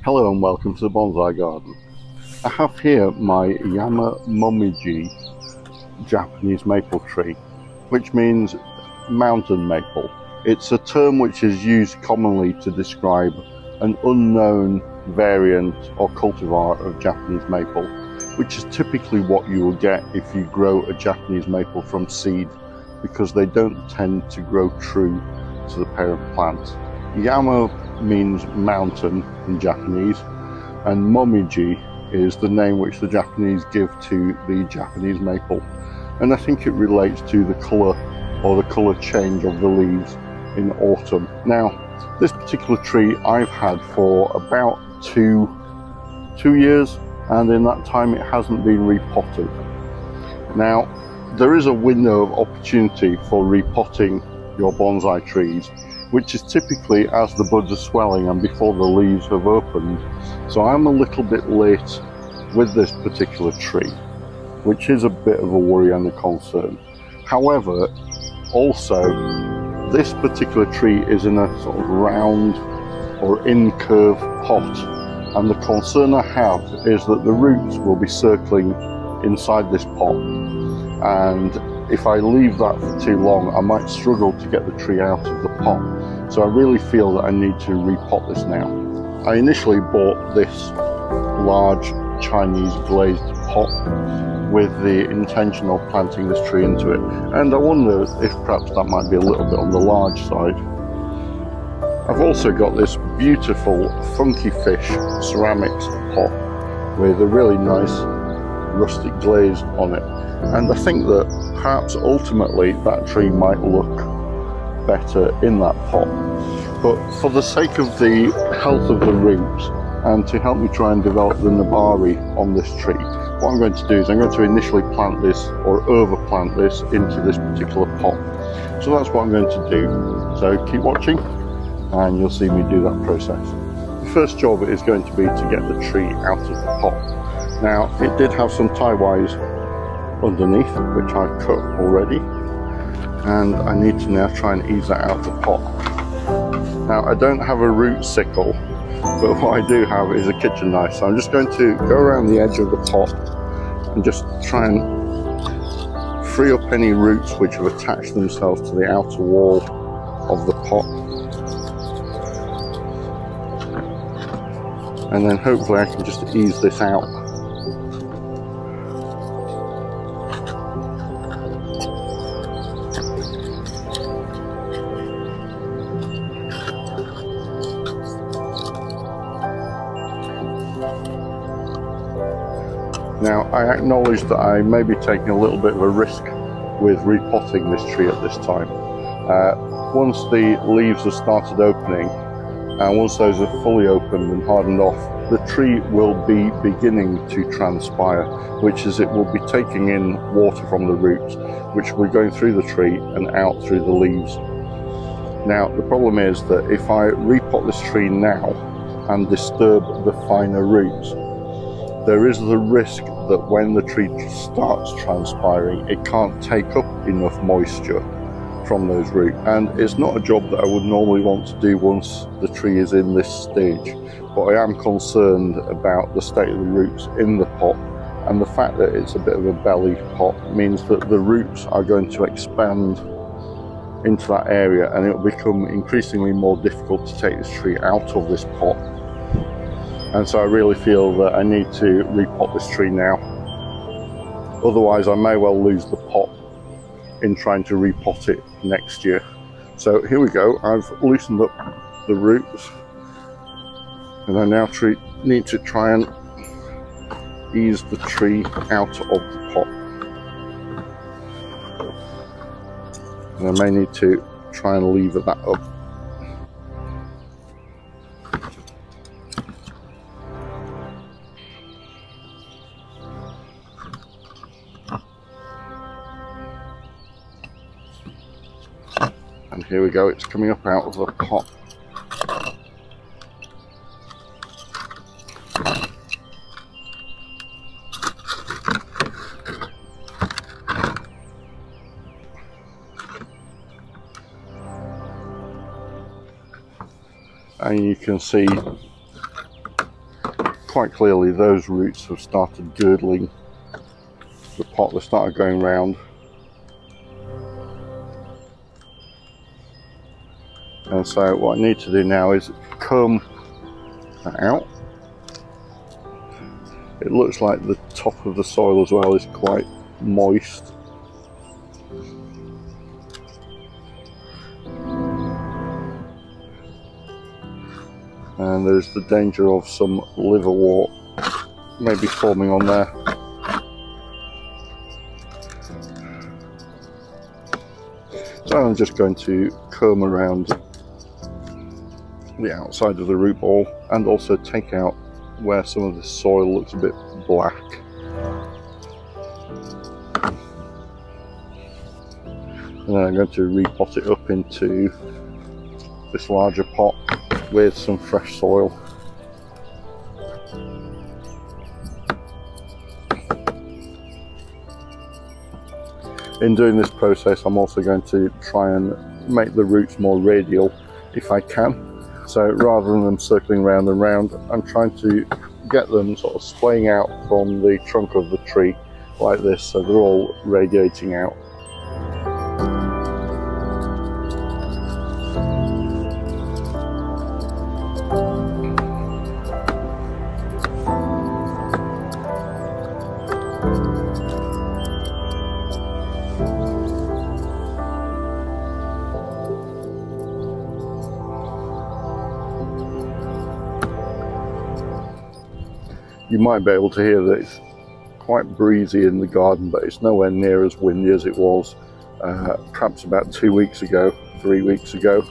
Hello and welcome to the bonsai garden. I have here my Yama-Momiji Japanese maple tree, which means mountain maple. It's a term which is used commonly to describe an unknown variant or cultivar of Japanese maple, which is typically what you will get if you grow a Japanese maple from seed, because they don't tend to grow true to the parent plant. Yama means mountain in Japanese, and Momiji is the name which the Japanese give to the Japanese maple, and I think it relates to the colour or the colour change of the leaves in autumn. Now, this particular tree I've had for about two years, and in that time it hasn't been repotted. Now, there is a window of opportunity for repotting your bonsai trees, which is typically as the buds are swelling and before the leaves have opened. So I'm a little bit late with this particular tree, which is a bit of a worry and a concern. However, also, this particular tree is in a sort of round or in-curve pot, and the concern I have is that the roots will be circling inside this pot, and if I leave that for too long, I might struggle to get the tree out of the pot. So I really feel that I need to repot this now. I initially bought this large Chinese glazed pot with the intention of planting this tree into it, and I wonder if perhaps that might be a little bit on the large side. I've also got this beautiful funky fish ceramics pot with a really nice rustic glaze on it, and I think that perhaps ultimately that tree might look better in that pot. But for the sake of the health of the roots and to help me try and develop the nabari on this tree, what I'm going to do is I'm going to initially plant this or overplant this into this particular pot. So that's what I'm going to do. So keep watching and you'll see me do that process. The first job is going to be to get the tree out of the pot. Now, it did have some tie wires underneath, which I've cut already, and I need to now try and ease that out of the pot. Now, I don't have a root sickle, but what I do have is a kitchen knife, so I'm just going to go around the edge of the pot and just try and free up any roots which have attached themselves to the outer wall of the pot, and then hopefully I can just ease this out. Now, I acknowledge that I may be taking a little bit of a risk with repotting this tree at this time. Once the leaves have started opening, and once those are fully opened and hardened off, the tree will be beginning to transpire, which is it will be taking in water from the roots, which will be going through the tree and out through the leaves. Now, the problem is that if I repot this tree now and disturb the finer roots, there is the risk that when the tree starts transpiring, it can't take up enough moisture from those roots. And it's not a job that I would normally want to do once the tree is in this stage, but I am concerned about the state of the roots in the pot, and the fact that it's a bit of a belly pot means that the roots are going to expand into that area, and it will become increasingly more difficult to take this tree out of this pot. And so I really feel that I need to repot this tree now. Otherwise I may well lose the pot in trying to repot it next year. So here we go, I've loosened up the roots, and I now need to try and ease the tree out of the pot. And I may need to try and lever that up. And here we go, it's coming up out of the pot. And you can see quite clearly those roots have started girdling the pot. They started going round. And so what I need to do now is comb that out. It looks like the top of the soil as well is quite moist. And there's the danger of some liverwort maybe forming on there. So I'm just going to comb around the outside of the root ball and also take out where some of the soil looks a bit black. And then I'm going to repot it up into this larger pot with some fresh soil. In doing this process, I'm also going to try and make the roots more radial if I can. So rather than them circling round and round, I'm trying to get them sort of splaying out from the trunk of the tree like this, so they're all radiating out. You might be able to hear that it's quite breezy in the garden, but it's nowhere near as windy as it was perhaps about 2 weeks ago, 3 weeks ago,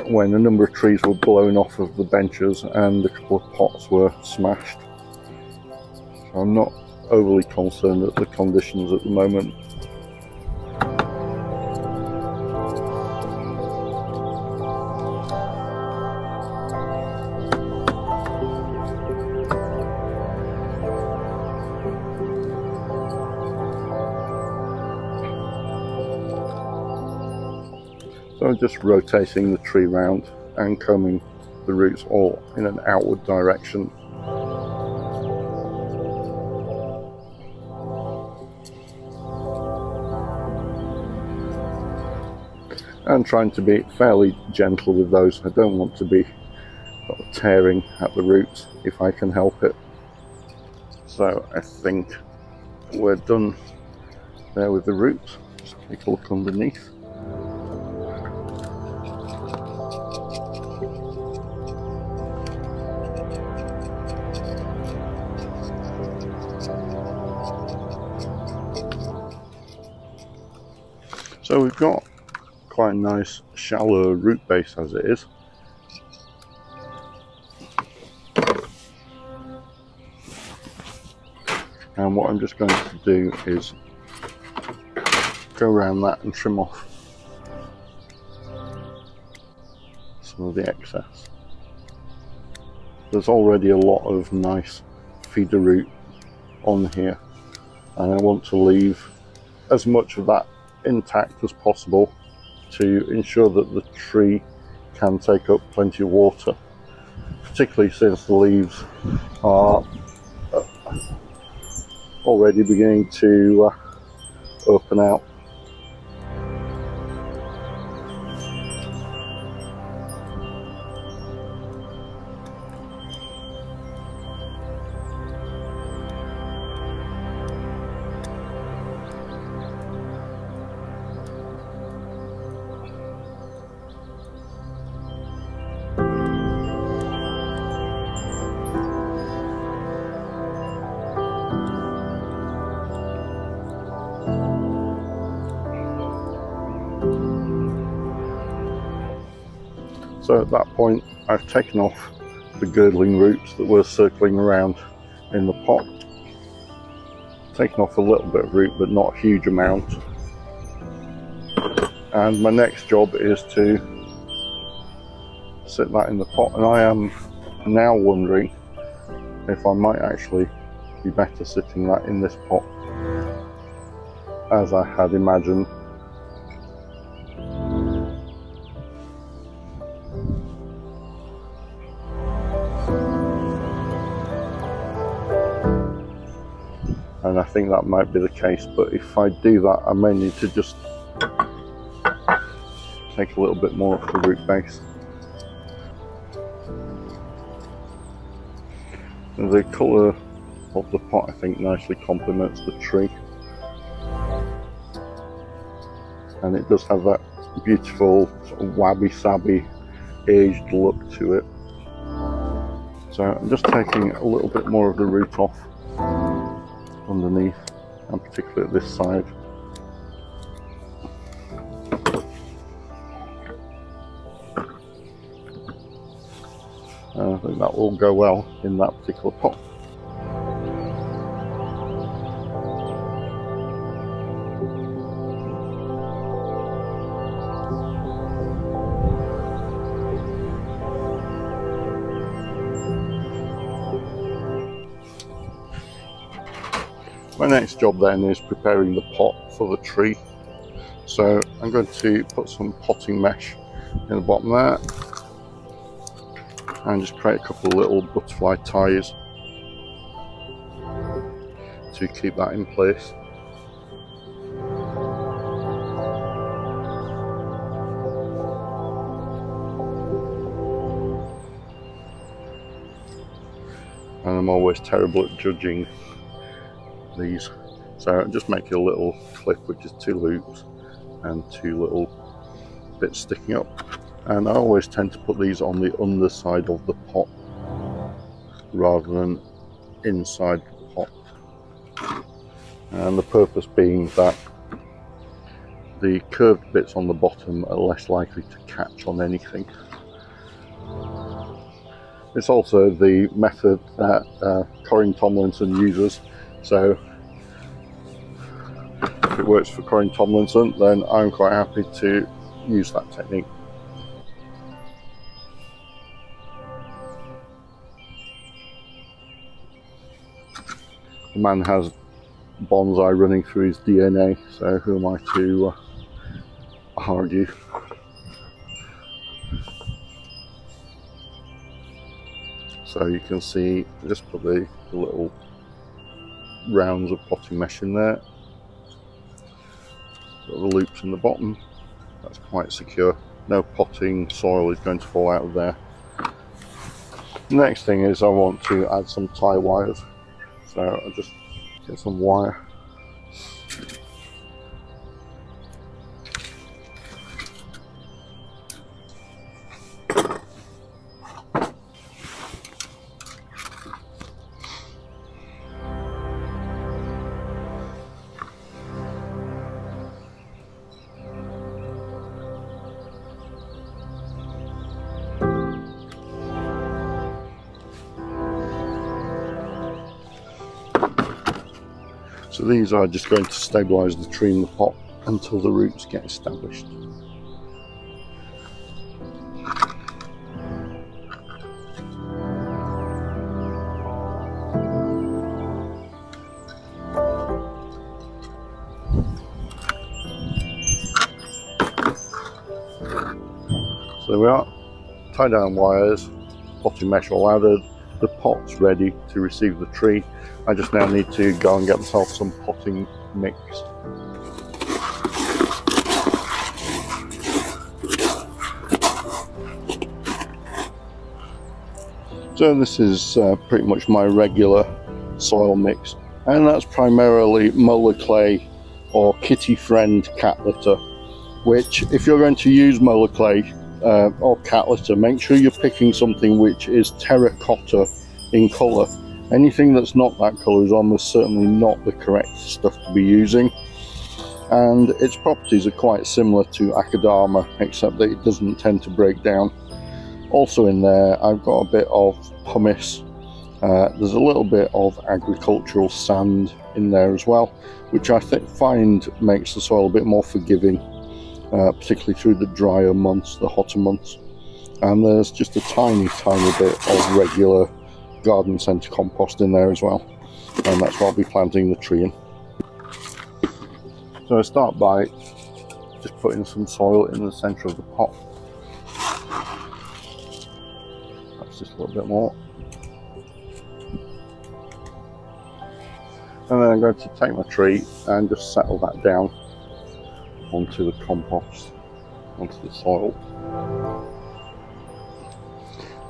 when a number of trees were blown off of the benches and a couple of pots were smashed. So I'm not overly concerned at the conditions at the moment. So I'm just rotating the tree round and combing the roots all in an outward direction. And trying to be fairly gentle with those. I don't want to be sort of tearing at the roots if I can help it. So I think we're done there with the roots. Just take a look underneath. So we've got quite a nice shallow root base as it is. And what I'm just going to do is go around that and trim off some of the excess. There's already a lot of nice feeder root on here, and I want to leave as much of that intact as possible to ensure that the tree can take up plenty of water, particularly since the leaves are already beginning to open out. So at that point I've taken off the girdling roots that were circling around in the pot. Taken off a little bit of root, but not a huge amount. And my next job is to sit that in the pot, and I am now wondering if I might actually be better sitting that in this pot as I had imagined. And I think that might be the case, but if I do that I may need to just take a little bit more off the root base. And the colour of the pot I think nicely complements the tree, and it does have that beautiful sort of wabi-sabi aged look to it. So I'm just taking a little bit more of the root off underneath, and particularly at this side. I think that will go well in that particular pot. My next job then is preparing the pot for the tree. So I'm going to put some potting mesh in the bottom there, and just create a couple of little butterfly ties to keep that in place. And I'm always terrible at judging these, so just make a little clip which is 2 loops and 2 little bits sticking up, and I always tend to put these on the underside of the pot rather than inside the pot, and the purpose being that the curved bits on the bottom are less likely to catch on anything. It's also the method that Corin Tomlinson uses, so if it works for Corin Tomlinson, then I'm quite happy to use that technique. The man has bonsai running through his DNA, so who am I to argue? So you can see, just put the little rounds of potting mesh in there. Got the loops in the bottom. That's quite secure. No potting soil is going to fall out of there. The next thing is I want to add some tie wires. So I'll just get some wire. So these are just going to stabilise the tree in the pot until the roots get established. So there we are, tie down wires, potting mesh all added, the pot's ready to receive the tree. I just now need to go and get myself some potting mix. So this is pretty much my regular soil mix, and that's primarily molar clay or kitty friend cat litter, which if you're going to use molar clay or cat litter, make sure you're picking something which is terracotta in colour. Anything that's not that colour is almost certainly not the correct stuff to be using, and its properties are quite similar to Akadama, except that it doesn't tend to break down. Also in there I've got a bit of pumice. There's a little bit of agricultural sand in there as well, which I find makes the soil a bit more forgiving, particularly through the drier months, the hotter months. And there's just a tiny bit of regular garden centre compost in there as well, and that's what I'll be planting the tree in. So I start by just putting some soil in the centre of the pot. That's just a little bit more. And then I'm going to take my tree and just settle that down onto the compost, onto the soil.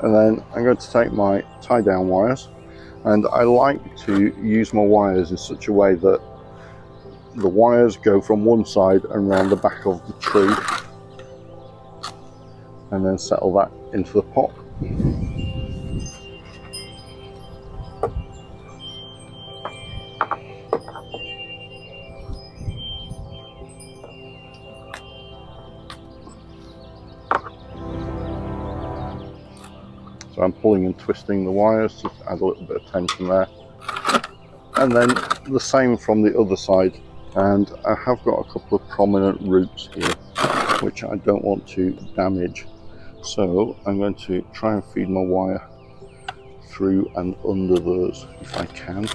And then I'm going to take my tie down wires, and I like to use my wires in such a way that the wires go from one side and round the back of the tree, and then settle that into the pot. So I'm pulling and twisting the wires just to add a little bit of tension there. And then the same from the other side. And I have got a couple of prominent roots here, which I don't want to damage. So I'm going to try and feed my wire through and under those if I can.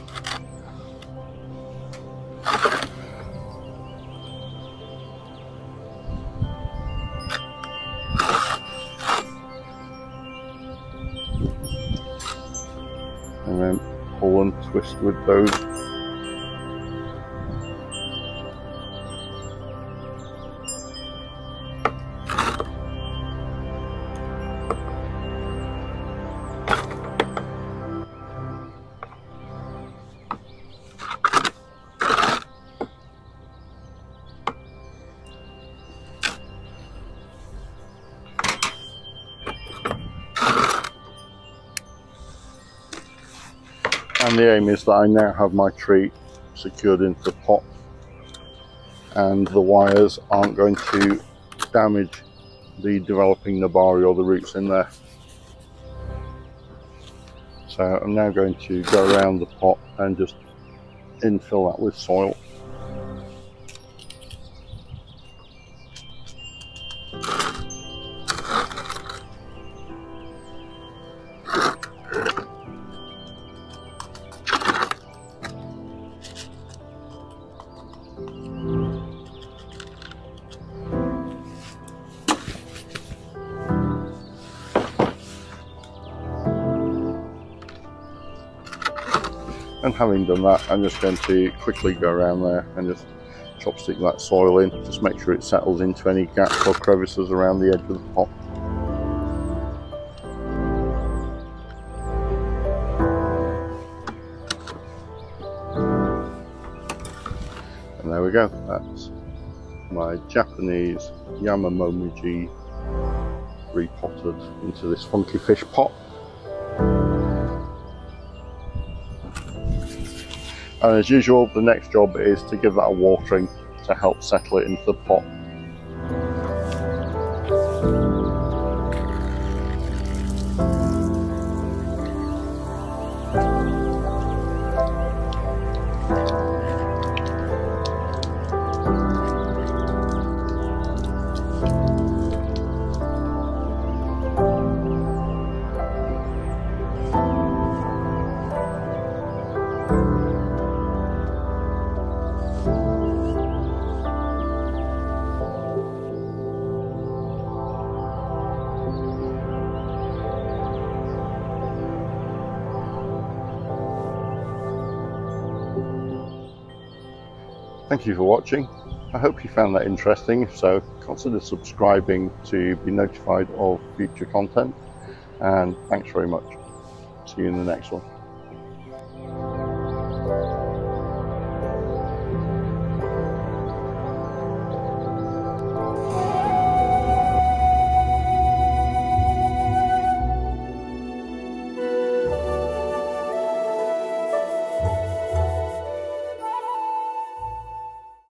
And then pull and twist with those. And the aim is that I now have my tree secured into the pot, and the wires aren't going to damage the developing nabari or the roots in there. So I'm now going to go around the pot and just infill that with soil. And having done that, I'm just going to quickly go around there and just chopstick that soil in. Just make sure it settles into any gaps or crevices around the edge of the pot. And there we go. That's my Japanese Yama-Momiji repotted into this funky fish pot. And as usual, the next job is to give that a watering to help settle it into the pot. Thank you for watching. I hope you found that interesting. If so, consider subscribing to be notified of future content. And thanks very much. See you in the next one.